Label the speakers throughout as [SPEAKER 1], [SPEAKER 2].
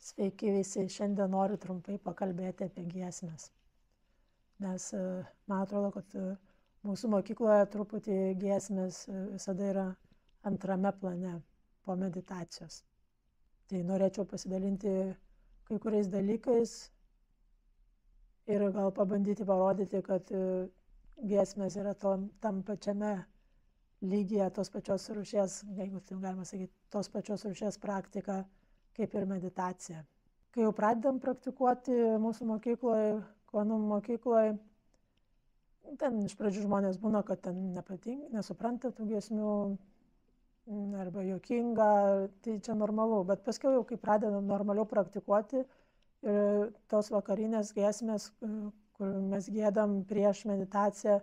[SPEAKER 1] Sveiki visi, šiandien noriu trumpai pakalbėti apie giesmes. Nes man atrodo, kad mūsų mokykloje truputį giesmės visada yra antrame plane po meditacijos. Tai norėčiau pasidalinti kai kuriais dalykais ir gal pabandyti parodyti, kad giesmės yra tam pačiame lygyje tos pačios rūšies, jeigu tai galima sakyti, tos pačios rūšies praktika kaip ir meditacija. Kai jau pradedam praktikuoti mūsų mokykloje, Kvanum mokykloje, ten iš pradžių žmonės būna, kad ten nesupranta tų giesmių arba juokinga, tai čia normalu, bet paskui jau kai pradedam normaliau praktikuoti ir tos vakarinės giesmės, kur mes giedam prieš meditaciją,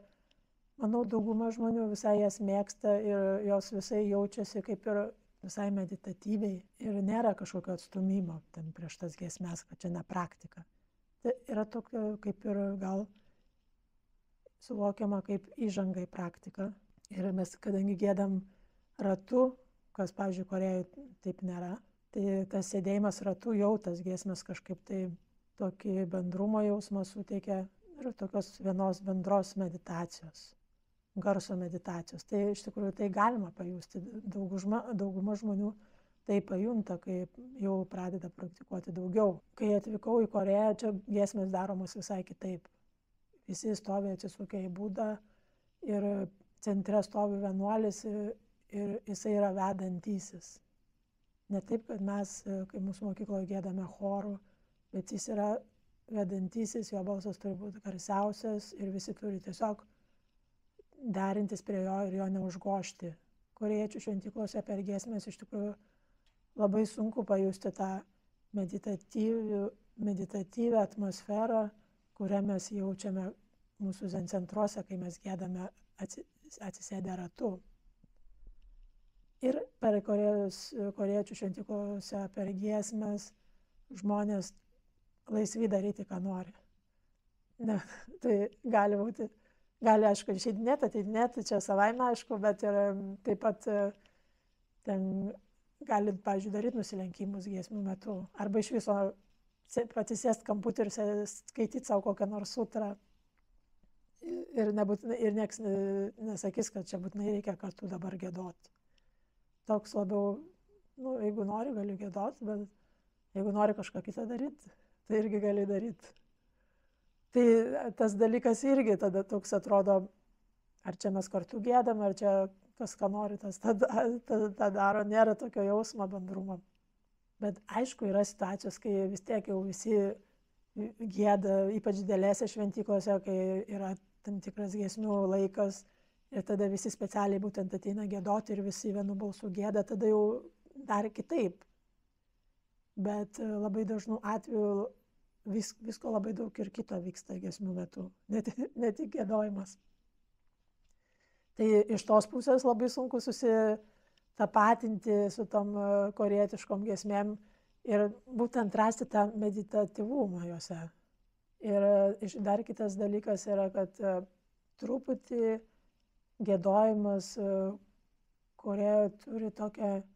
[SPEAKER 1] manau, dauguma žmonių visai jas mėgsta ir jos visai jaučiasi kaip ir visai meditatyviai ir nėra kažkokio atstumimo ten prieš tas giesmes, kad čia ne praktika. Tai yra tokia kaip ir gal suvokiama kaip įžanga į praktiką. Ir mes, kadangi giedam ratu, kas, pavyzdžiui, Korėjoje taip nėra, tai tas sėdėjimas ratu jau tas giesmes kažkaip tai tokį bendrumo jausmą suteikia ir tokios vienos bendros meditacijos. Garso meditacijos. Tai iš tikrųjų tai galima pajusti. Dauguma žmonių tai pajunta, kai jau pradeda praktikuoti daugiau. Kai atvykau į Korėją, čia giesmės daromos visai kitaip. Visi stovi atsisukę į Budą ir centre stovi vienuolis ir jisai yra vedantysis. Ne taip, kad mes, kai mūsų mokykloje giedame chorų, bet jis yra vedantysis, jo balsas turi būti garsiausias ir visi turi tiesiog derintis prie jo ir jo neužgožti. Korėjiečių šventyklose per giesmės iš tikrųjų labai sunku pajusti tą meditatyvią atmosferą, kurią mes jaučiame mūsų zen centruose, kai mes giedame atsisėdę ratu. Ir per korėjiečių šventyklose per giesmės žmonės laisvi daryti, ką nori. Ne, tai gali, aišku, išeidinėti, ateidinėti, čia savaime, aišku, bet ir taip pat ten gali, pavyzdžiui, daryti nusilenkimus giesmių metu. Arba iš viso atsisėsti kamputį ir skaityti savo kokią nors sutrą. Ir nieks nesakys, kad čia būtinai reikia kartu dabar giedoti. Toks labiau, jeigu nori, gali giedoti, bet jeigu nori kažką kitą daryti, tai irgi gali daryti. Tai tas dalykas irgi tada toks atrodo, ar čia mes kartu giedam, ar čia kas ką nori, tas tą daro, nėra tokio jausmo bendrumo. Bet aišku, yra situacijos, kai vis tiek jau visi gieda, ypač didelėse šventyklose, kai yra tam tikras giesmių laikas ir tada visi specialiai būtent ateina giedoti ir visi vienu balsu gieda, tada jau dar kitaip. Bet labai dažnų atvejų visko labai daug ir kito vyksta giesmių metu, ne tik giedojimas. Tai iš tos pusės labai sunku susitapatinti su tom korėjietiškom giesmėm ir būtent rasti tą meditatyvumą juose. Ir dar kitas dalykas yra, kad truputį giedojimas Korėjoje turi tokią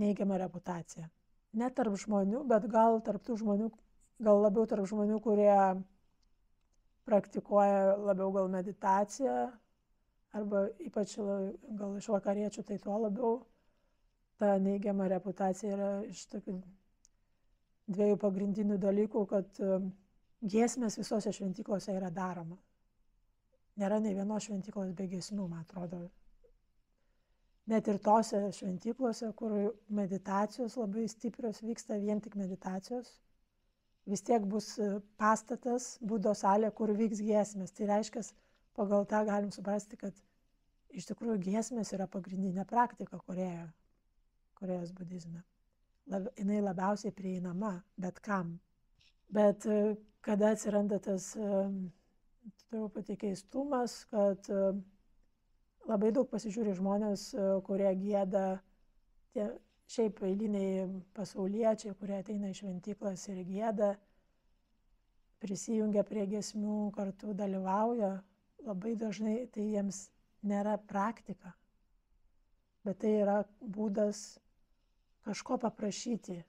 [SPEAKER 1] neigiamą reputaciją. Ne tarp žmonių, bet gal tarp tų žmonių, gal labiau tarp žmonių, kurie praktikuoja labiau gal meditaciją, arba ypač gal iš vakariečių, tai tuo labiau ta neigiama reputacija yra iš tokių dviejų pagrindinių dalykų, kad giesmės visose šventyklose yra daroma. Nėra nei vienos šventyklos be giesmių, man atrodo. Net ir tose šventyklose, kur meditacijos labai stiprios vyksta, vien tik meditacijos, vis tiek bus pastatas, Budos salė, kur vyks giesmės. Tai reiškia, pagal tą galim suprasti, kad iš tikrųjų giesmės yra pagrindinė praktika Korėjos budizme. Jinai labiausiai prieinama bet kam. Bet kada atsiranda tas truputį keistumas, kad labai daug pasižiūri žmonės, kurie gieda, tie šiaip eiliniai pasauliečiai, kurie ateina į šventyklas ir gieda, prisijungia prie giesmių, kartu dalyvauja, labai dažnai tai jiems nėra praktika, bet tai yra būdas kažko paprašyti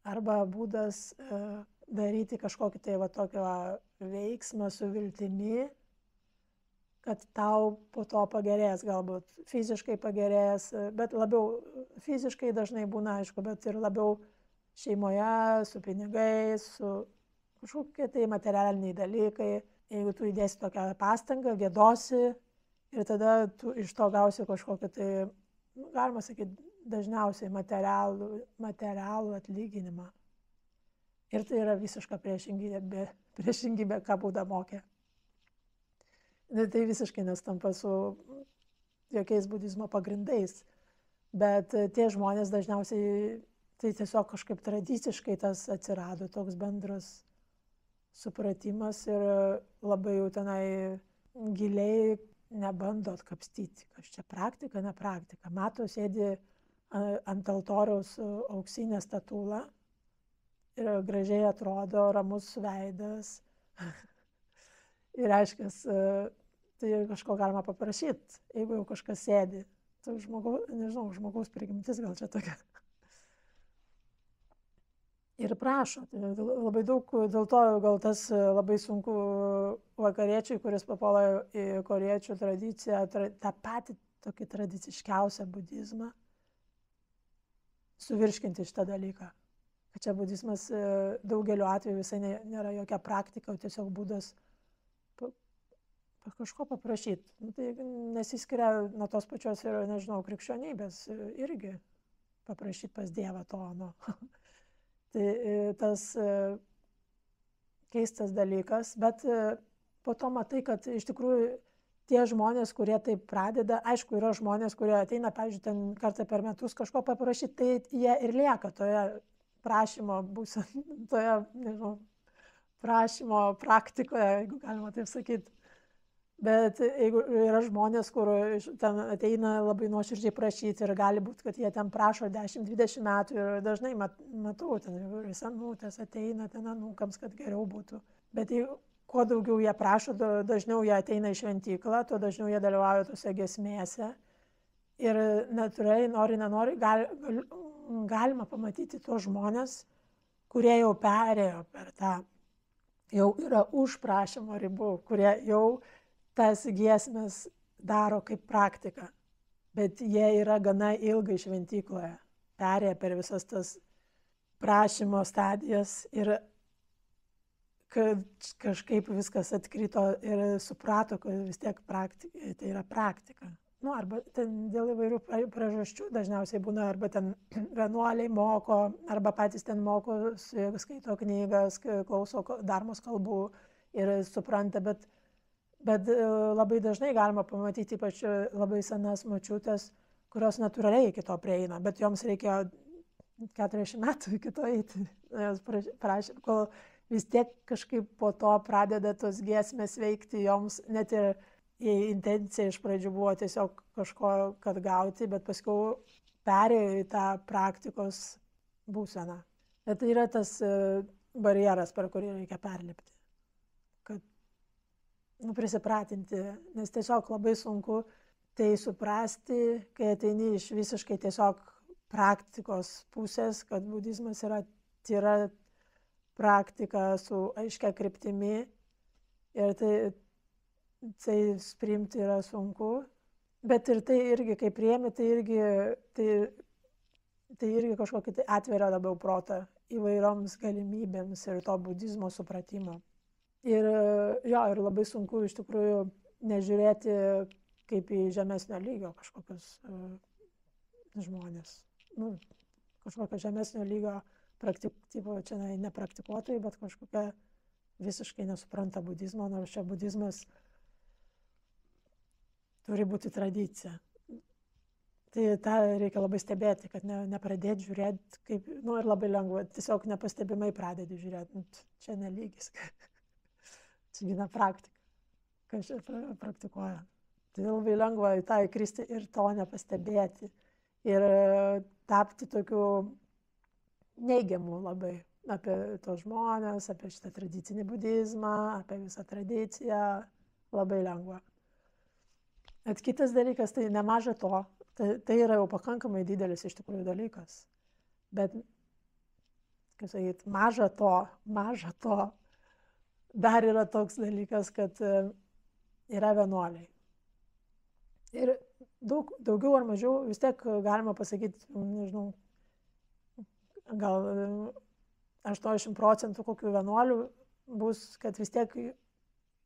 [SPEAKER 1] arba būdas daryti kažkokį tai va tokio veiksmą su viltimi, kad tau po to pagerės, galbūt fiziškai pagerės, bet labiau fiziškai dažnai būna, aišku, bet ir labiau šeimoje, su pinigais, su kažkokie tai materialiniai dalykai. Jeigu tu įdėsi tokią pastangą, gėdosi ir tada tu iš to gausi kažkokį tai, galima sakyti, dažniausiai materialų atlyginimą. Ir tai yra visiška priešingybė, ką Buda mokė. Tai visiškai nestampa su jokiais budizmo pagrindais. Bet tie žmonės dažniausiai, tai tiesiog kažkaip tradiciškai tas atsirado, toks bendras supratimas ir labai jau tenai giliai nebando atkapstyti, kas čia praktika, ne praktika. Mato, sėdi ant altoriaus auksinė statula ir gražiai atrodo, ramus veidas. Ir aiškiai, tai kažko galima paprašyti, jeigu jau kažkas sėdi. Tai žmogaus prigimtis gal čia tokia. Ir prašo. Tai labai daug, dėl to gal tas labai sunku vakariečiui, kuris papuola į korėjiečių tradiciją, tą patį tokį tradiciškiausią budizmą, suvirškinti šitą dalyką. Kad čia budizmas daugeliu atveju visai nėra jokia praktika, o tiesiog būdas kažko paprašyti. Tai nesiskiria nuo tos pačios ir, nežinau, krikščionybės irgi paprašyti pas Dievą to. Tai tas keistas dalykas, bet po to matai, kad iš tikrųjų tie žmonės, kurie taip pradeda, aišku, yra žmonės, kurie ateina, pavyzdžiui, ten kartą per metus kažko paprašyti, tai jie ir lieka toje prašymo toje, nežinau, prašymo praktikoje, jeigu galima taip sakyti. Bet jeigu yra žmonės, kur ten ateina labai nuoširdžiai prašyti ir gali būti, kad jie ten prašo 10-20 metų ir dažnai matau, ten įvairius anūtės ateina ten anūkams, kad geriau būtų. Bet kuo daugiau jie prašo, dažniau jie ateina į šventyklą, tuo dažniau jie dalyvauja tose giesmėse. Ir natūraliai, nenori, galima pamatyti tuos žmonės, kurie jau perėjo per tą, jau yra už prašymo ribų, kurie jau tas giesmes daro kaip praktika, bet jie yra gana ilgai šventykloje, perėję per visas tas prašymo stadijas ir kad kažkaip viskas atkrito ir suprato, kad vis tiek tai yra praktika. Arba ten dėl įvairių priežasčių dažniausiai būna, arba ten vienuoliai moko, arba patys ten moko, skaito knygas, klauso dharmos kalbų ir supranta, bet labai dažnai galima pamatyti, ypač labai senas močiutės, kurios natūraliai iki to prieina, bet joms reikėjo 40 metų iki to eiti, prašė, kol vis tiek kažkaip po to pradeda tos giesmės veikti joms, net ir jei intencija iš pradžių buvo tiesiog kažko, kad gauti, bet paskui perėjo į tą praktikos būseną. Bet tai yra tas barjeras, per kurį reikia perlipti. Kad prisipratinti, nes tiesiog labai sunku tai suprasti, kai ateini iš visiškai tiesiog praktikos pusės, kad budizmas yra tyra praktika su aiškia kryptimi ir tai priimti yra sunku, bet ir tai irgi, kai priemi, tai irgi kažkokį tai atveria labiau protą įvairioms galimybėms ir to budizmo supratimo. Ir ir labai sunku iš tikrųjų nežiūrėti kaip į žemesnio lygio kažkokius žmonės. Kažkokio žemesnio lygio čia nepraktikuotojai, bet kažkokia visiškai nesupranta budizmo, nors čia budizmas turi būti tradicija. Tai tą reikia labai stebėti, kad nepradėti žiūrėti, kaip, ir labai lengva, tiesiog nepastebimai pradėti žiūrėti, čia nelygis, čia gina praktika, kas čia praktikuoja. Tai labai lengva į tą įkristi ir to nepastebėti ir tapti tokiu neigiamu labai apie tos žmonės, apie šitą tradicinį budizmą, apie visą tradiciją, labai lengva. Bet kitas dalykas, tai nemaža to, tai yra jau pakankamai didelis iš tikrųjų dalykas. Bet kaip sakyti, maža to, dar yra toks dalykas, kad yra vienuoliai. Ir daugiau ar mažiau vis tiek galima pasakyti, nežinau, gal 80% kokių vienuolių bus, kad vis tiek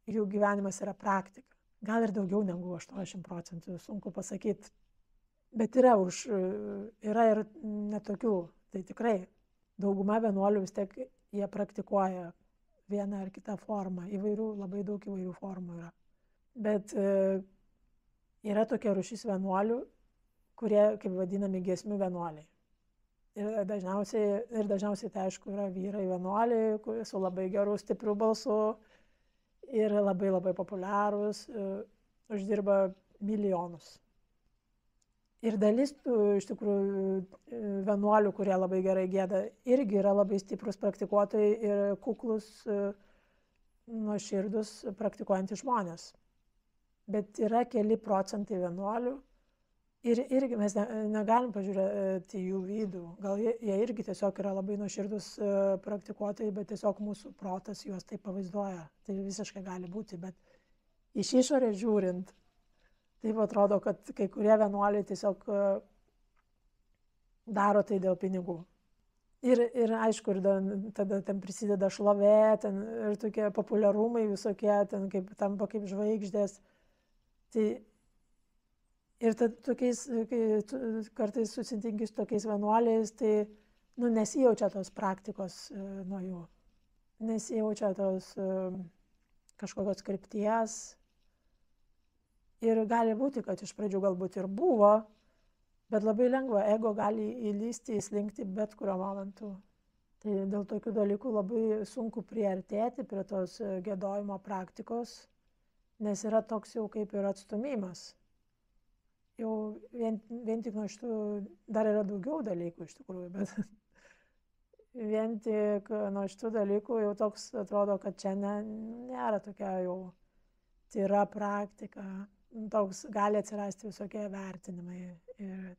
[SPEAKER 1] jų gyvenimas yra praktika. Gal ir daugiau negu 80%, sunku pasakyti. Bet yra ir netokių. Tai tikrai dauguma vienuolių vis tiek jie praktikuoja vieną ar kitą formą. Labai daug įvairių formų yra. Bet yra tokia rūšis vienuolių, kurie, kaip vadinami, giesmių vienuoliai. Ir dažniausiai tai aišku yra vyrai vienuoliai, su labai geru, stipriu balsu ir labai labai populiarūs, uždirba milijonus. Ir dalis iš tikrųjų vienuolių, kurie labai gerai gieda, irgi yra labai stiprus praktikuotojai ir kuklus, nuoširdus praktikuojantys žmonės. Bet yra keli procentai vienuolių ir irgi mes negalim pažiūrėti jų vidų. Gal jie irgi tiesiog yra labai nuoširdus praktikuotojai, bet tiesiog mūsų protas juos taip pavaizduoja. Tai visiškai gali būti, bet iš išorės žiūrint, taip atrodo, kad kai kurie vienuoliai tiesiog daro tai dėl pinigų. Ir aišku, tada ten prisideda šlovė, ir tokie populiarumai visokie, tampa kaip žvaigždės. Tai ir kai kartais susitinki su tokiais vienuoliais, tai nesijaučia tos praktikos nuo jų. Nesijaučia tos kažkokios krypties. Ir gali būti, kad iš pradžių galbūt ir buvo, bet labai lengva, ego gali įslinkti bet kuriuo momentu. Tai dėl tokių dalykų labai sunku priartėti prie tos giedojimo praktikos, nes yra toks jau kaip ir atstumimas. Jau vien tik nuo šitų, dar yra daugiau dalykų iš tikrųjų, bet vien tik nuo šitų dalykų jau toks atrodo, kad čia nėra tokia jau tyra praktika. Toks gali atsirasti visokie vertinimai ir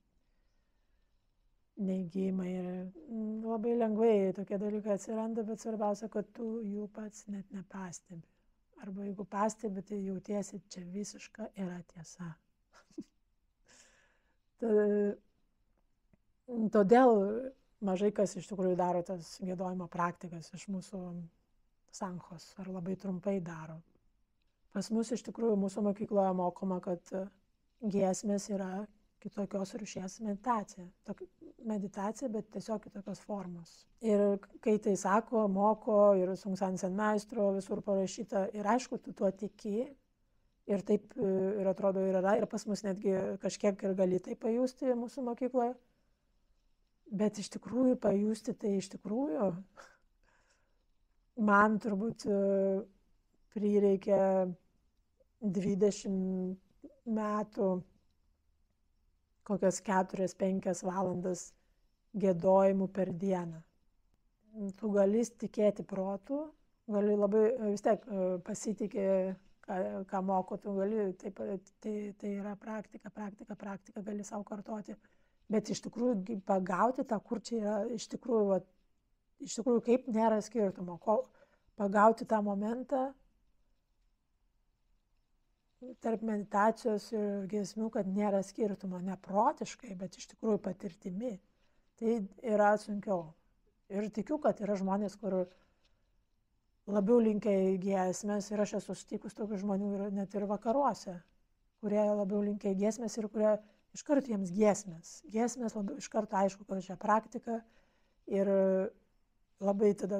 [SPEAKER 1] neigimai. Ir labai lengvai tokie dalykai atsiranda, bet svarbiausia, kad tu jų pats net nepastebi. Arba jeigu pastebi, tai jautiesi, čia visiška yra tiesa. Todėl mažai kas iš tikrųjų daro tas giedojimo praktikas iš mūsų sankhos, ar labai trumpai daro. Pas mus iš tikrųjų mūsų mokykloje mokoma, kad giesmės yra kitokios rūšies meditacija, bet tiesiog kitokios formos. Ir kai tai sako, moko, ir Sungsan Sen meistro visur parašyta, ir aišku, tu tuo tiki, ir taip ir atrodo ir yra, ir pas mus netgi kažkiek ir gali tai pajusti mūsų mokykloje. Bet iš tikrųjų pajusti tai iš tikrųjų man turbūt prireikia 20 metų, kokias 4-5 valandas giedojimų per dieną. Tu gali tikėti protu, gali labai vis tiek pasitikė, ką moko, tu gali, tai yra praktika, gali savo kartoti. Bet iš tikrųjų pagauti tą, kur čia yra, iš tikrųjų kaip nėra skirtumo, pagauti tą momentą tarp meditacijos ir giesmių, kad nėra skirtumo, ne protiškai, bet iš tikrųjų patirtimi. Tai yra sunkiau. Ir tikiu, kad yra žmonės, kur labiau linkę į giesmės, ir aš esu sutikus tokių žmonių ir net ir vakaruose, kurie labiau linkę į giesmės ir kurie iškart jiems giesmės. Giesmės labiau iškart aišku, kad čia praktika ir labai tada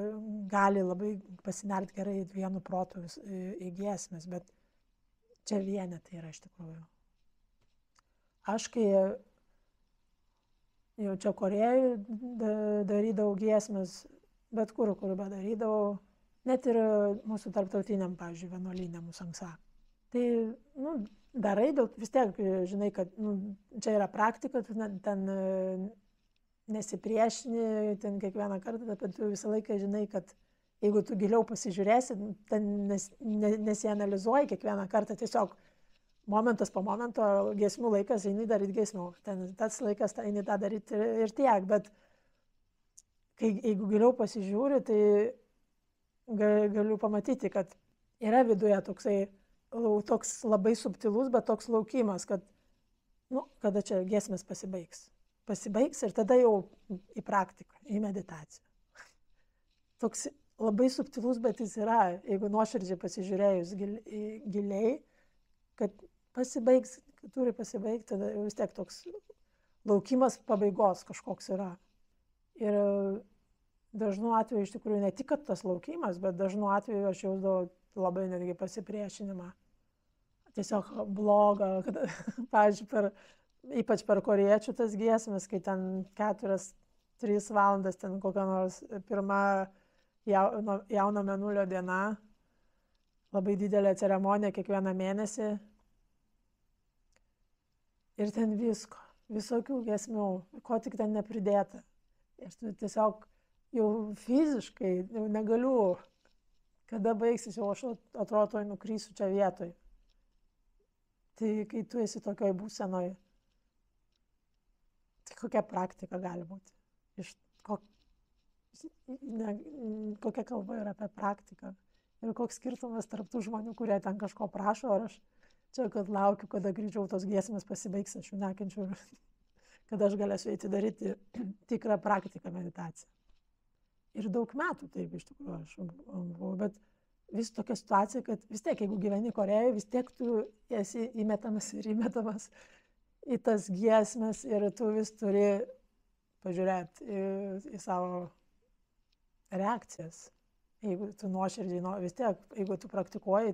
[SPEAKER 1] gali labai pasinerti gerai vienu protu į giesmės, bet čia vienetai yra iš tikrųjų. Aš kai jau čia Korėjoj darydavau giesmės, bet kur bedarydavau, net ir mūsų tarptautiniam, pavyzdžiui, vienuolynėm Sangsa. Tai, darai, vis tiek žinai, kad čia yra praktika, tu ten nesipriešini, ten kiekvieną kartą, bet tu visą laiką žinai, kad jeigu tu giliau pasižiūrėsi, ten nesianalizuoji kiekvieną kartą, tiesiog momentas po momento, giesmių laikas, eini daryti giesmių. Ten tas laikas, eini tą daryti ir tiek, bet jeigu giliau pasižiūri, tai galiu pamatyti, kad yra viduje toks labai subtilus, bet toks laukimas, kad, kada čia giesmės pasibaigs. Pasibaigs ir tada jau į praktiką, į meditaciją. Toks labai subtilus, bet jis yra, jeigu nuoširdžiai pasižiūrėjus giliai, kad pasibaigs, kad turi pasibaigti, tada vis tiek toks laukimas pabaigos kažkoks yra. Ir dažnu atveju iš tikrųjų ne tik tas laukimas, bet dažnu atveju aš jausdavau labai netgi pasipriešinimą. Tiesiog blogą, kad, pavyzdžiui, ypač per korėjiečių tas giesmes, kai ten 4-3 valandas ten kokia nors pirma jauno mėnulio diena, labai didelė ceremonija kiekvieną mėnesį. Ir ten visokių giesmių, ko tik ten nepridėta. Ir tu tiesiog jau fiziškai jau negaliu, kada baigsis, jau aš atrodo nukrysiu čia vietoj. Tai kai tu esi tokioj būsenoj, tai kokia praktika gali būti? Kokia kalba yra apie praktiką? Ir koks skirtumas tarp tų žmonių, kurie ten kažko prašo, ar aš čia, kad laukiu, kada greičiau tos giesmės pasibaigs, aš jų nekenčiu, kada aš galėsiu eiti daryti tikrą praktiką meditaciją. Ir daug metų taip iš tikrųjų aš buvau, bet vis tokia situacija, kad vis tiek, jeigu gyveni Korėjoje, vis tiek tu esi įmetamas į tas giesmes ir tu vis turi pažiūrėti į savo reakcijas. Jeigu tu nuoširdžiai, vis tiek, jeigu tu praktikuoji,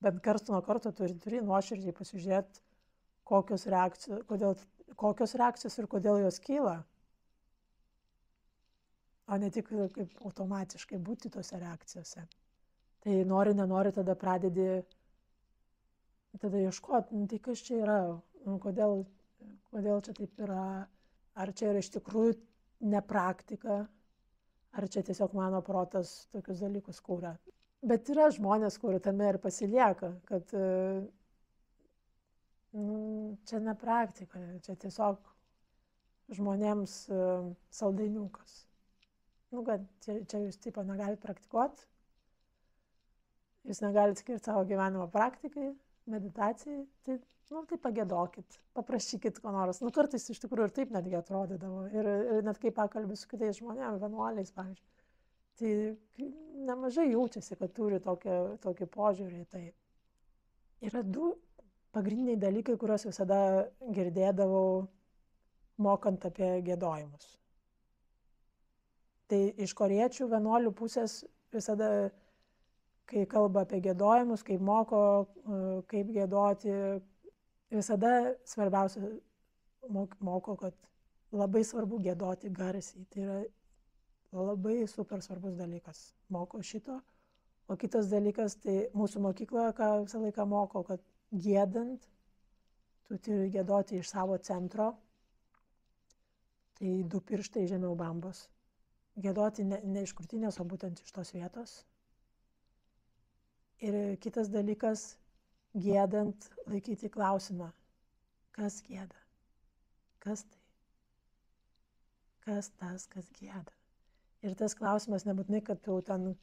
[SPEAKER 1] bent kartu nuo karto turi nuoširdžiai pasižiūrėti, kokios reakcijos ir kodėl jos kyla. O ne tik kaip automatiškai būti tose reakcijose. Tai nenori, tada pradedi ieškoti, tai kas čia yra, kodėl čia taip yra, ar čia yra iš tikrųjų nepraktika, ar čia tiesiog mano protas tokius dalykus kūrė. Bet yra žmonės, kurie tame ir pasilieka, kad čia ne praktika, čia tiesiog žmonėms saldainiukas. Kad čia jūs tipo negalite praktikuoti, jūs negalite skirti savo gyvenimo praktikai, meditacijai, tai pagėdokit, paprašykit ko nors. Kartais iš tikrųjų ir taip netgi atrodydavo. Ir net kai pakalbė su kitais žmonėmis, vienuoliais, pavyzdžiui. Tai nemažai jaučiasi, kad turi tokį požiūrį. Tai yra 2 pagrindiniai dalykai, kuriuos visada girdėdavau mokant apie giedojimus. Tai iš korėjiečių vienuolių pusės visada, kai kalba apie giedojimus, kaip moko, kaip giedoti, visada svarbiausia moko, kad labai svarbu giedoti garsiai. Tai yra labai super svarbus dalykas. Moko šito. O kitas dalykas, tai mūsų mokykloje, ką visą laiką moko, kad giedant, tu turi giedoti iš savo centro. Tai 2 pirštai žemiau bambos. Giedoti ne iš krūtinės, o būtent iš tos vietos. Ir kitas dalykas, giedant, laikyti klausimą. Kas gieda? Kas tai? Kas tas, kas gieda? Ir tas klausimas nebūtinai, kad tu ten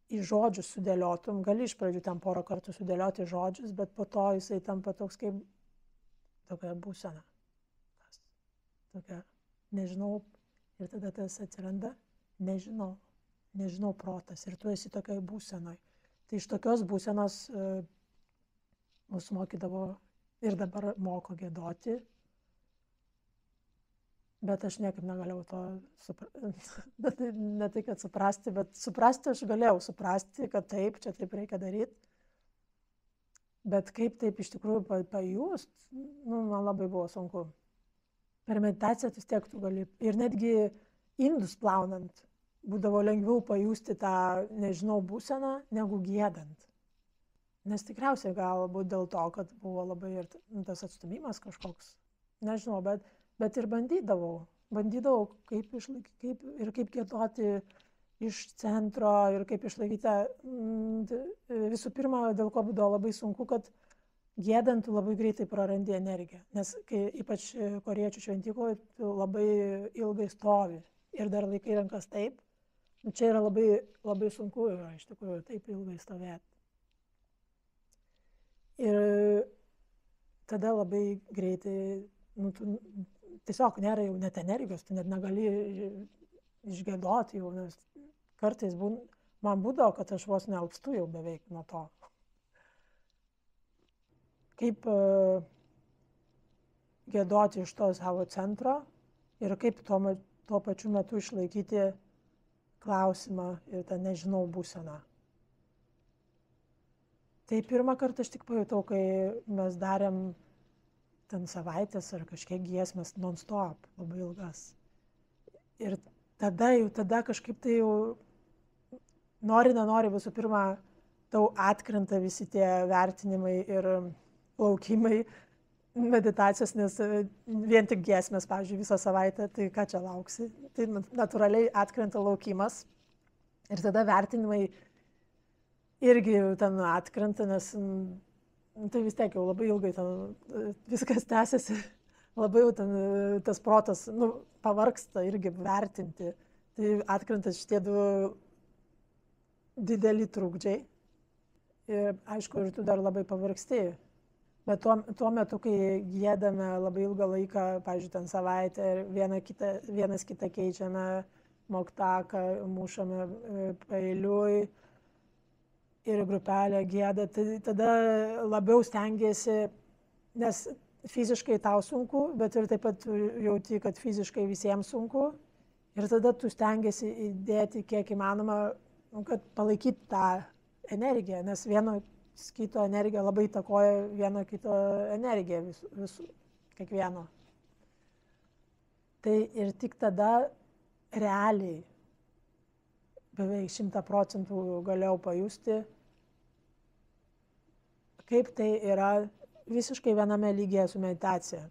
[SPEAKER 1] į žodžius sudėliotum. Gali iš pradžių ten porą kartų sudėlioti žodžius, bet po to jisai tampa toks kaip tokia būsena. Tokia, nežinau. Ir tada tas atsiranda, nežinau protas. Ir tu esi tokioj būsenoj. Tai iš tokios būsenos mus mokydavo ir dabar moko giedoti. Bet aš niekaip negalėjau to suprasti. Ne tai, kad suprasti, bet suprasti aš galėjau suprasti, kad taip, čia taip reikia daryti. Bet kaip taip iš tikrųjų pajust, man labai buvo sunku. Per meditaciją vis tiek tu gali. Ir netgi indus plaunant būdavo lengviau pajusti tą, būseną, negu giedant. Nes tikriausiai galbūt dėl to, kad buvo labai ir tas atstumimas kažkoks. Nežinau, bet ir bandydavau. Bandydavau, kaip giedoti iš centro ir kaip išlaikyti. Visų pirma, dėl ko būdavo labai sunku, kad giedant tu labai greitai prarandi energiją. Nes ypač korėjiečių šventykloje tu labai ilgai stovi. ir dar laikai rankas taip, čia yra labai, labai sunku yra iš tikrųjų taip ilgai stovėti. Ir tada labai greitai, tu tiesiog nėra jau net energijos, tu net negali išgiedoti jau, nes kartais man būdavo, kad aš vos nealpstu jau beveik nuo to. Kaip giedoti iš to savo centro ir kaip tuo pačiu metu išlaikyti klausimą ir tą nežinau būseną. Tai pirmą kartą aš tik pajutau, kai mes darėm ten savaitės ar kažkiek giesmės non-stop, labai ilgas. Ir tada kažkaip tai jau nenori visų pirma, tau atkrenta visi tie vertinimai ir laukimai meditacijos, nes vien tik giesmės, pavyzdžiui, visą savaitę, tai ką čia lauksi? Tai natūraliai atkrenta laukimas ir tada vertinimai irgi ten atkrenta, nes tai vis tiek jau labai ilgai ten viskas tęsiasi, labai jau ten tas protas pavargsta irgi vertinti. Tai atkrenta šitie du dideli trukdžiai ir aišku, ir tu dar labai pavargsti. Bet tuo metu, kai giedame labai ilgą laiką, pavyzdžiui, ten savaitę ir vienas kitą keičiame, moktaką, mušame paeiliui ir grupelė gieda, tai tada labiau stengiasi, nes fiziškai tau sunku, bet ir taip pat jauti, kad fiziškai visiems sunku. Ir tada tu stengiasi įdėti kiek įmanoma, kad palaikyti tą energiją, nes vieno kito energija labai įtakoja vieno kito energiją visų, kiekvieno. Tai ir tik tada realiai beveik 100% galėjau pajusti, kaip tai yra visiškai viename lygyje su meditacija.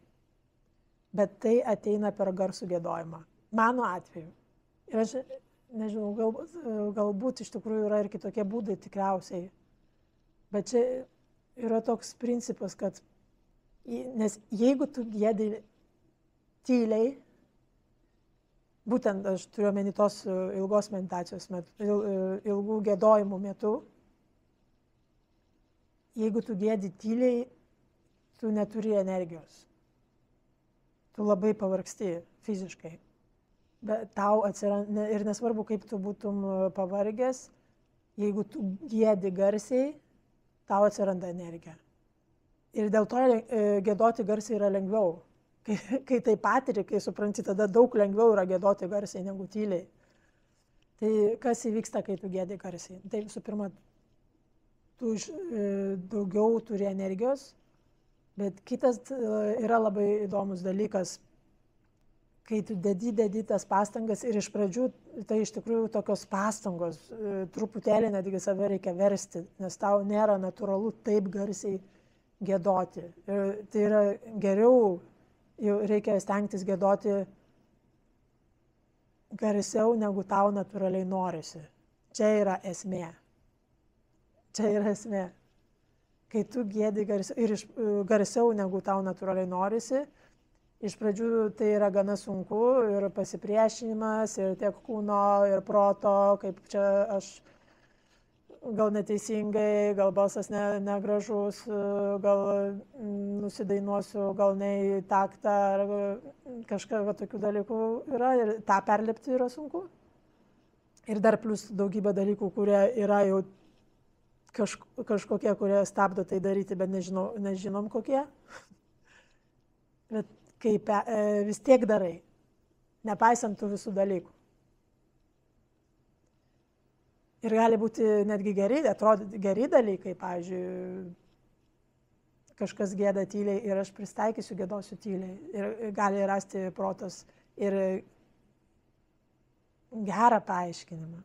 [SPEAKER 1] Bet tai ateina per garsų giedojimą. Mano atveju. Ir aš nežinau, galbūt iš tikrųjų yra ir kitokie būdai tikriausiai. Bet čia yra toks principas, kad nes jeigu tu giedi tyliai, būtent aš turiu omeny tos ilgos meditacijos metu, ilgų giedojimų metu, jeigu tu giedi tyliai, tu neturi energijos. Tu labai pavargsti fiziškai. Bet tau atsiranda, ir nesvarbu, kaip tu būtum pavargęs, jeigu tu giedi garsiai, tau atsiranda energija. Ir dėl to giedoti garsiai yra lengviau. Kai tai patiri, kai supranti, tada daug lengviau yra giedoti garsiai negu tyliai. Tai kas įvyksta, kai tu giedi garsiai? Tai visų pirma, tu daugiau turi energijos, bet kitas yra labai įdomus dalykas, kai tu dedi tas pastangas ir iš pradžių tai iš tikrųjų tokios pastangos, truputėlį netgi save reikia versti, nes tau nėra natūralu taip garsiai giedoti. Ir tai yra geriau, jau reikia stengtis giedoti garsiau, negu tau natūraliai norisi. Čia yra esmė. Čia yra esmė. Kai tu giedi garsiau, negu tau natūraliai norisi, iš pradžių tai yra gana sunku ir pasipriešinimas, ir tiek kūno, ir proto, kaip čia aš gal neteisingai, gal balsas negražus, gal nusidainuosiu, gal ne į taktą, ar kažką tokių dalykų yra ir tą perlipti yra sunku. Ir dar plus daugybė dalykų, kurie yra jau kažkokie, kurie stabdo tai daryti, bet nežinom kokie. Bet kai vis tiek darai, nepaisant tų visų dalykų. Ir gali būti netgi atrodyti geri dalykai, pavyzdžiui, kažkas gieda tyliai ir aš pristaikysiu, giedosiu tyliai. Ir gali rasti protas ir gerą paaiškinimą.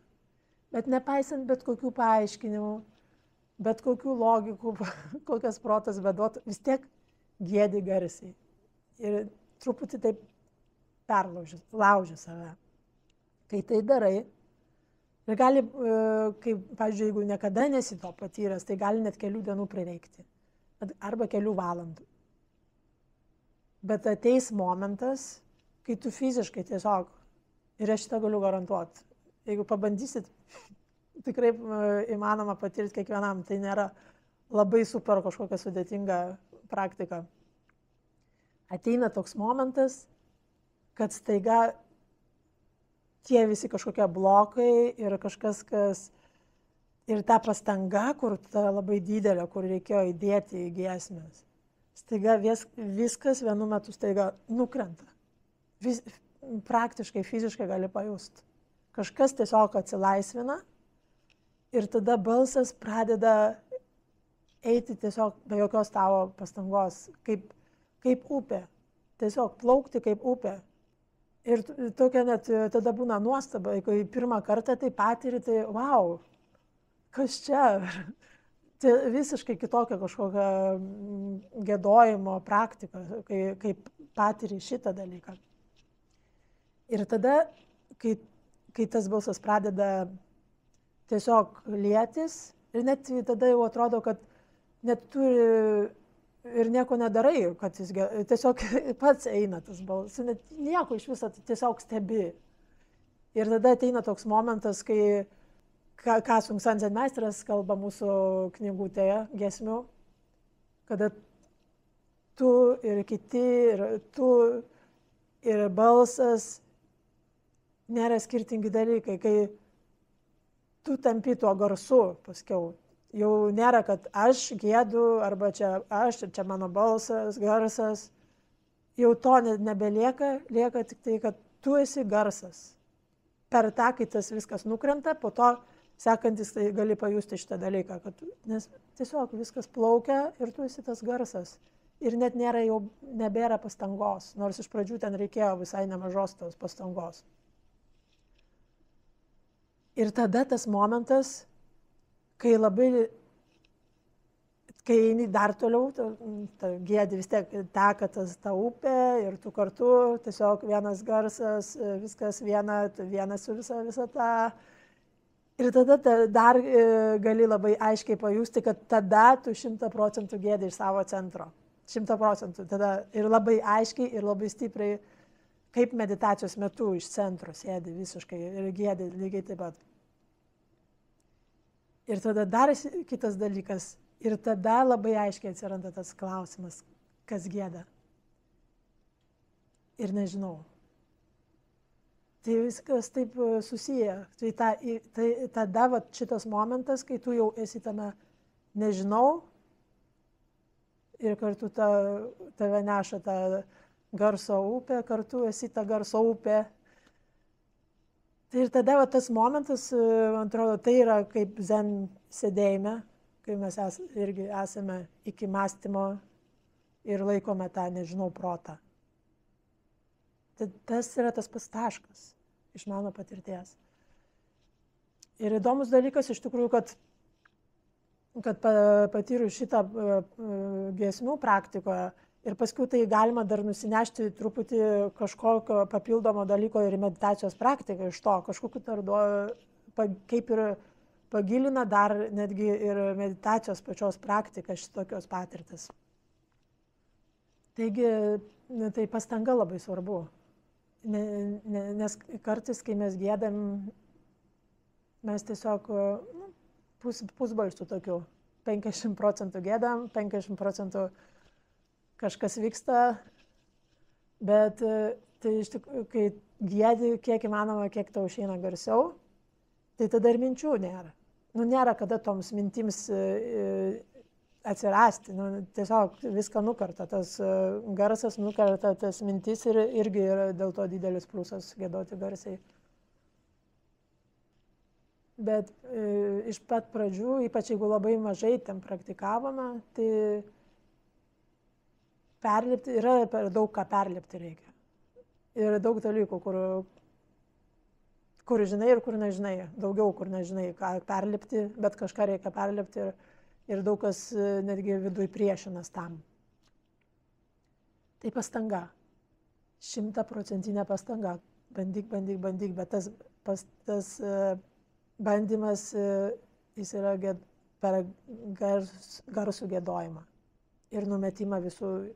[SPEAKER 1] Bet nepaisant bet kokių paaiškinimų, bet kokių logikų, kokias protas beduotų, vis tiek giedi garsiai. Ir truputį taip lauži save. Kai tai darai, ir gali, kaip, pavyzdžiui, jeigu niekada nesi to patyręs, tai gali net kelių dienų prireikti. Arba kelių valandų. Bet ateis momentas, kai tu fiziškai tiesiog Ir aš šitą galiu garantuoti. Jeigu pabandysit, tikrai įmanoma patirti kiekvienam, tai nėra labai super kažkokia sudėtinga praktika. Ateina toks momentas, kad staiga tie visi kažkokie blokai ir kažkas, ir ta pastanga, kur ta labai didelė, kur reikėjo įdėti į giesmės, staiga viskas vienu metu staiga nukrenta. Praktiškai, fiziškai gali pajusti. Kažkas tiesiog atsilaisvina ir tada balsas pradeda eiti tiesiog be jokios tavo pastangos, kaip upė. Tiesiog plaukti kaip upė. Ir tokia net tada būna nuostaba, kai pirmą kartą tai patiri, tai wow, kas čia? Tai visiškai kitokia kažkokia giedojimo praktika, kai patiri šitą dalyką. Ir tada, kai tas balsas pradeda tiesiog lietis, ir net tada jau atrodo, kad net turi ir nieko nedarai, kad jis tiesiog pats eina tas balsas, net nieko iš viso, tiesiog stebi. Ir tada ateina toks momentas, kai ką Sungsanzen-meistras kalba mūsų knygutėje giesmių, kada tu ir kiti, ir tu, ir balsas nėra skirtingi dalykai, kai tu tampi tuo garsu paskiau. Jau nėra, kad aš giedu, arba čia mano balsas, garsas. Jau to nebelieka, lieka tik tai, kad tu esi garsas. Per tą, kai tas viskas nukrenta, po to sekantis tai gali pajusti šitą dalyką, nes tiesiog viskas plaukia ir tu esi tas garsas. Ir net nebėra pastangos, nors iš pradžių ten reikėjo visai nemažos tos pastangos. Ir tada tas momentas, kai eini dar toliau, giedi vis tiek teka ta upė ir tu kartu, tiesiog vienas garsas, viskas vienas su visa ta. Ir tada dar gali labai aiškiai pajusti, kad tada tu 100% giedi iš savo centro. 100%. Tada ir labai aiškiai ir labai stipriai, kaip meditacijos metu iš centro sėdi visiškai ir giedi lygiai taip pat. Ir tada dar kitas dalykas, ir tada labai aiškiai atsiranda tas klausimas, kas gieda. Ir nežinau. Tai viskas taip susiję. Tai tada šitas momentas, kai tu jau esi tame nežinau ir kartu tave neša ta garso upė, kartu esi ta garso upė. Tai ir tada tas momentas, man atrodo, tai yra kaip zen sėdėjime, kai mes irgi esame iki mąstymo ir laikome tą nežinau protą. Tai tas yra tas pats taškas iš mano patirties. Ir įdomus dalykas iš tikrųjų, kad patyrus šitą giesmių praktikoje ir paskui tai galima dar nusinešti truputį kažkokio papildomo dalyko ir meditacijos praktiką iš to, kažkokiu kaip ir pagilina dar netgi ir meditacijos pačios praktika šitokios patirtis. Taigi, tai pastanga labai svarbu. Nes kartais, kai mes giedam, mes tiesiog pusbalsių tokių, 50% giedam, 50% kažkas vyksta, bet tai iš tikrųjų, kai giedi kiek įmanoma, kiek tau išeina garsiau, tai tada ir minčių nėra. Nėra kada toms mintims atsirasti, tiesiog viską nukarta, tas garsas nukarta, tas mintis ir irgi yra dėl to didelis pliusas giedoti garsiai. Bet iš pat pradžių, ypač jeigu labai mažai ten praktikavome, tai perlipti, yra daug ką perlipti reikia. Ir daug dalykų, kur žinai ir kur nežinai, daugiau kur nežinai, ką perlipti, bet kažką reikia perlipti ir daug kas netgi viduj priešinas tam. Tai pastanga, 100% pastanga, bandyk, bet tas bandymas jis yra per garsų giedojimą ir numetimą visų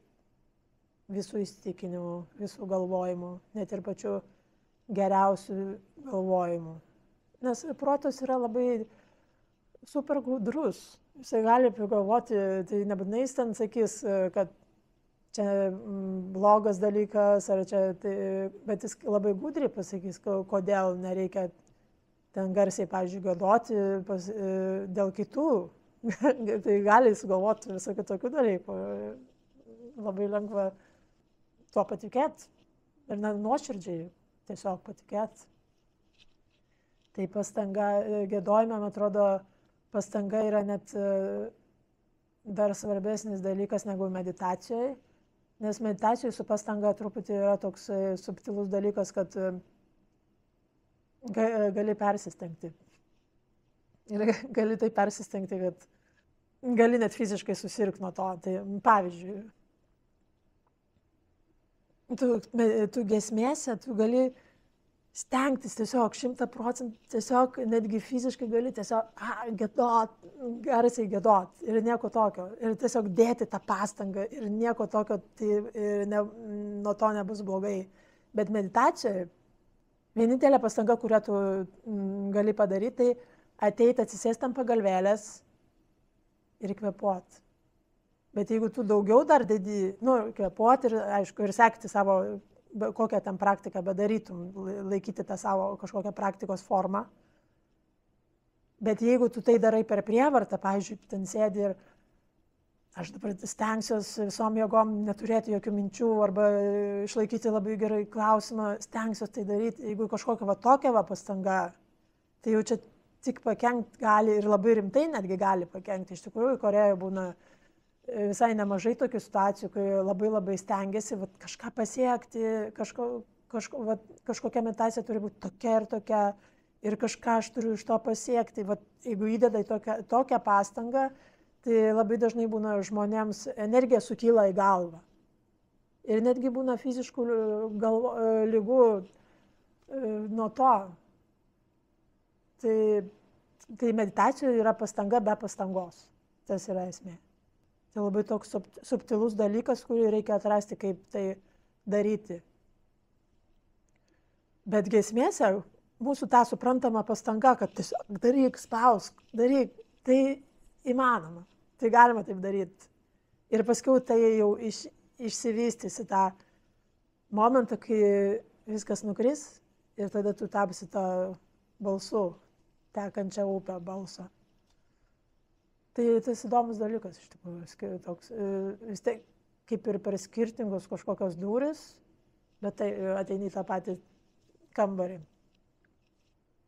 [SPEAKER 1] įsitikinimų, visų galvojimų, net ir pačių geriausių galvojimų. Nes protas yra labai super gudrus. Jisai gali pagalvoti, tai nebūtinai jis ten sakys, kad čia blogas dalykas, ar čia, bet jis labai gudriai pasakys, kodėl nereikia ten garsiai, pavyzdžiui, gadoti dėl kitų. Tai gali sugalvoti visokių tokių dalykų. Labai lengva tuo patikėti ir nuoširdžiai tiesiog patikėti. Tai pastanga, giedojime, man atrodo, pastanga yra net dar svarbesnis dalykas negu meditacijoje, nes meditacijoje su pastanga truputį yra toks subtilus dalykas, kad gali persistengti. Ir gali tai persistengti, kad gali net fiziškai susirgti nuo to. Tai pavyzdžiui, tu giesmėse, tu gali stengtis tiesiog 100%, tiesiog netgi fiziškai gali tiesiog giedot, garsiai giedot ir nieko tokio. Ir tiesiog dėti tą pastangą ir nieko tokio, tai nuo to nebus blogai. Bet meditacijoje vienintelė pastanga, kurią tu gali padaryti, tai ateiti, atsisėsti ant pagalvėlės ir kvėpuoti. Bet jeigu tu daugiau dar dedi, kvėpuoti ir, aišku, ir sekti savo, kokią ten praktiką bedarytum, laikyti tą savo kažkokią praktikos formą. Bet jeigu tu tai darai per prievartą, pavyzdžiui, ten sėdi ir aš dabar stengsiuosi visom jėgom neturėti jokių minčių arba išlaikyti labai gerai klausimą, stengsiuosi tai daryti. Jeigu kažkokia tokia pastanga, tai jau čia tik pakenkti gali ir labai rimtai netgi gali pakenkti. Iš tikrųjų, Korejoje būna visai nemažai tokių situacijų, kai labai stengiasi kažką pasiekti, kažkokia meditacija turi būti tokia ir tokia ir kažką aš turiu iš to pasiekti. Jeigu įdeda į tokią pastangą, tai labai dažnai būna žmonėms energija sukyla į galvą. Ir netgi būna fiziškų ligų nuo to. Tai meditacijoje yra pastanga be pastangos. Tas yra esmė. Tai labai toks subtilus dalykas, kurį reikia atrasti, kaip tai daryti. Bet giesmėse mūsų ta suprantama pastanga, kad tiesiog daryk, spausk, daryk, tai įmanoma. Tai galima taip daryti. Ir paskui tai jau išsivystys į tą momentą, kai viskas nukris ir tada tu tapsi tą balsu, tekančią upę balsą. Tai tas įdomus dalykas iš tikrųjų, toks, vis tiek kaip ir per skirtingus kažkokios durys, bet tai ateini į tą patį kambarį.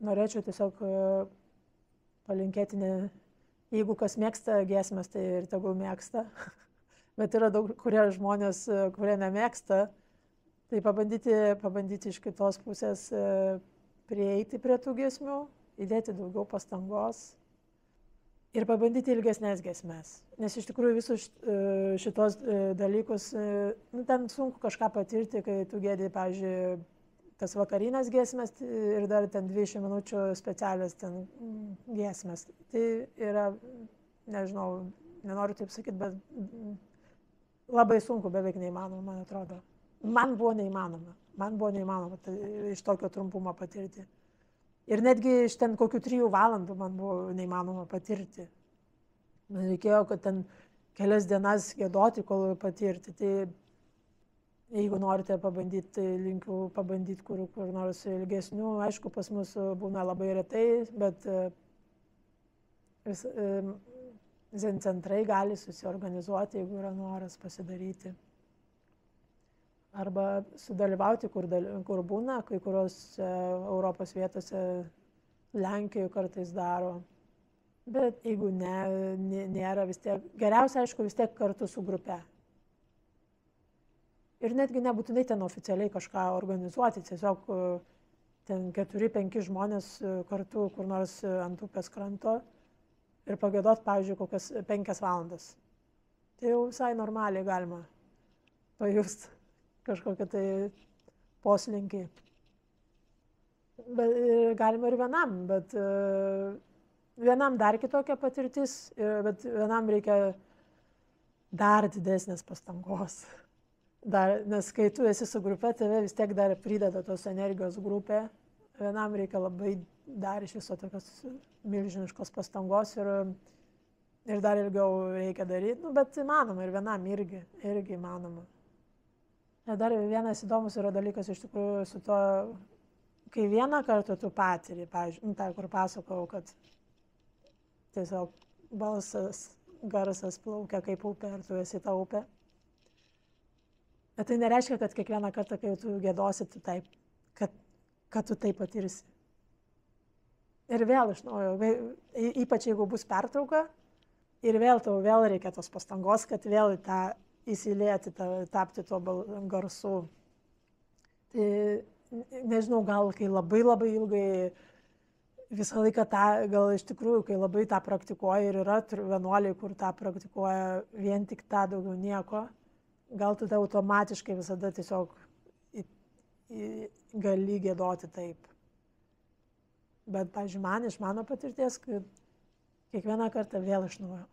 [SPEAKER 1] Norėčiau tiesiog palinkėti, jeigu kas mėgsta giesmes, tai ir tegul mėgsta, bet yra daug kurie žmonės, kurie nemėgsta, tai pabandyti iš kitos pusės prieiti prie tų giesmių, įdėti daugiau pastangos ir pabandyti ilgesnės giesmes. Nes iš tikrųjų visus šitos dalykus, ten sunku kažką patirti, kai tu giedi, pavyzdžiui, tas vakarinės giesmes ir dar ten 20 minučių specialias ten giesmes. Tai yra, nežinau, nenoriu taip sakyti, bet labai sunku, beveik neįmanoma, man atrodo. Man buvo neįmanoma tai, iš tokio trumpumo patirti. Ir netgi iš ten kokių 3 valandų man buvo neįmanoma patirti. Man reikėjo, kad ten kelias dienas giedoti, kol patirti. Tai jeigu norite pabandyti, tai linkiu pabandyti kur nors ilgesnių. Aišku, pas mus būna labai retai, bet zen centrai gali susiorganizuoti, jeigu yra noras pasidaryti. Arba sudalyvauti, kur būna, kai kurios Europos vietose, Lenkijoje kartais daro. Bet jeigu nėra vis tiek, geriausia, aišku, vis tiek kartu su grupe. Ir netgi nebūtinai ten oficialiai kažką organizuoti, tiesiog ten 4-5 žmonės kartu kur nors ant upės kranto ir pagiedot, pavyzdžiui, kokias 5 valandas. Tai jau visai normaliai galima pajusti kažkokią tai poslinkį. Galima ir vienam, bet vienam dar kitokia patirtis, bet vienam reikia dar didesnės pastangos. Nes kai tu esi su grupė, tave vis tiek dar prideda tos energijos grupė. Vienam reikia labai dar iš viso tokios milžiniškos pastangos ir dar ilgiau reikia daryti, bet įmanoma ir vienam irgi įmanoma. Dar vienas įdomus yra dalykas iš tikrųjų su to, kai vieną kartą tu patiri, pavyzdžiui, tą, kur pasakojau, kad tiesiog balsas, garsas plaukia kaip upė ir tu esi ta upė. Bet tai nereiškia, kad kiekvieną kartą, kai tu gėdosi, tu taip, kad tu tai patirsi. Ir vėl iš naujo, ypač jeigu bus pertrauka, ir vėl tau vėl reikia tos pastangos, kad vėl tą įsilieti, tapti tuo garsu. Tai nežinau, gal kai labai ilgai visą laiką gal iš tikrųjų, kai labai tą praktikuoja ir yra vienuoliai, kur tą praktikuoja vien tik tą, daugiau nieko, gal tada automatiškai visada tiesiog gali gėdoti taip. Bet, pavyzdžiui, man iš mano patirties, kad kiekvieną kartą vėl iš naujo,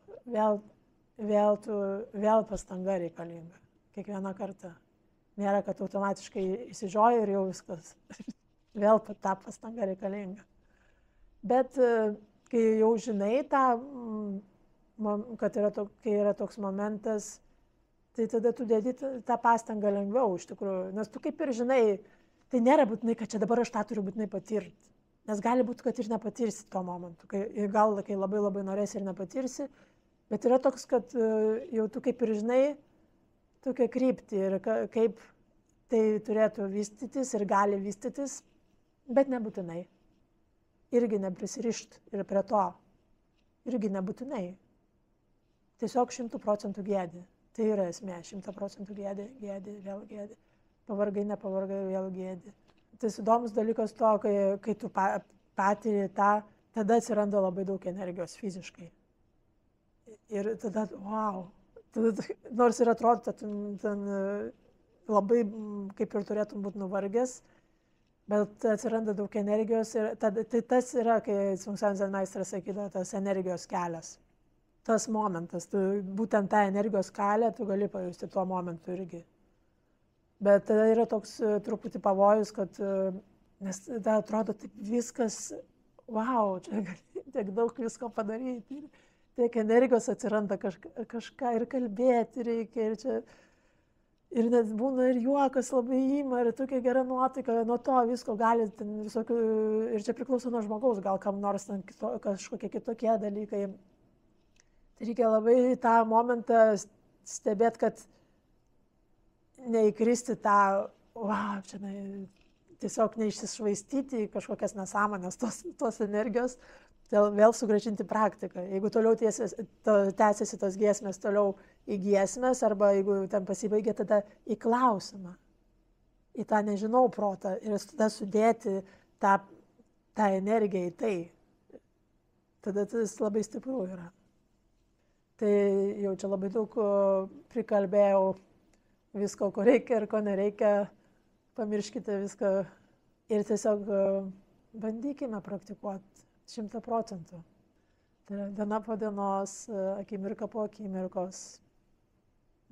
[SPEAKER 1] vėl pastanga reikalinga. Kiekvieną kartą. Nėra, kad automatiškai įsižioja ir jau viskas. Vėl ta pastanga reikalinga. Bet kai jau žinai kad kai yra toks momentas, tai tada tu dedi tą pastangą lengviau iš tikrųjų. Nes tu kaip ir žinai, tai nėra būtinai, kad čia dabar aš tą turiu būtinai patirti. Nes gali būti, kad ir nepatirsi to momentu. Gal kai labai norėsi ir nepatirsi, bet yra toks, kad jau tu kaip ir žinai tokią kryptį ir kaip tai turėtų vystytis ir gali vystytis, bet nebūtinai. Irgi neprisirišt ir prie to. Irgi nebūtinai. Tiesiog 100% gėdi. Tai yra esmė. 100% gėdi, vėl gėdi. Pavargai, nepavargai, vėl gėdi. Tas įdomus dalykas to, kai tu patiri tą, tada atsiranda labai daug energijos fiziškai. Ir tada, wow, nors ir atrodo, ten labai kaip ir turėtum būti nuvargęs, bet atsiranda daug energijos ir tai tas yra, kai Seung-Sahn Zen meistras sakydavo, tas energijos kelias. Tas momentas, būtent tą energijos kelią tu gali pajusti tuo momentu irgi. Bet tada yra toks truputį pavojus, nes tada atrodo taip viskas, wow, čia gali tiek daug visko padaryti. Tiek energijos atsiranda kažką ir kalbėti reikia. Ir net būna ir juokas labai ima, ir tokia gera nuotaika, nuo to visko gali visokių, ir čia priklauso nuo žmogaus, gal kam nors kažkokie kitokie dalykai. Tai reikia labai tą momentą stebėti, kad neįkristi tą, wow, čia tiesiog neišsišvaistyti kažkokias nesąmonės tos energijos, vėl sugrąžinti praktiką. Jeigu toliau tęsiasi tos giesmės, toliau į giesmės, arba jeigu ten pasibaigia, tada į klausimą, į tą nežinau protą ir tada sudėti tą energiją į tai. Tada tas labai stipru yra. Tai jau čia labai daug prikalbėjau visko, ko reikia ir ko nereikia, pamirškite viską ir tiesiog bandykime praktikuoti 100%. Tai yra diena po dienos, akimirka po akimirkos,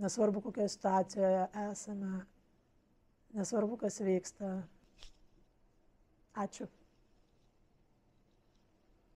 [SPEAKER 1] nesvarbu kokioje situacijoje esame, nesvarbu kas vyksta. Ačiū.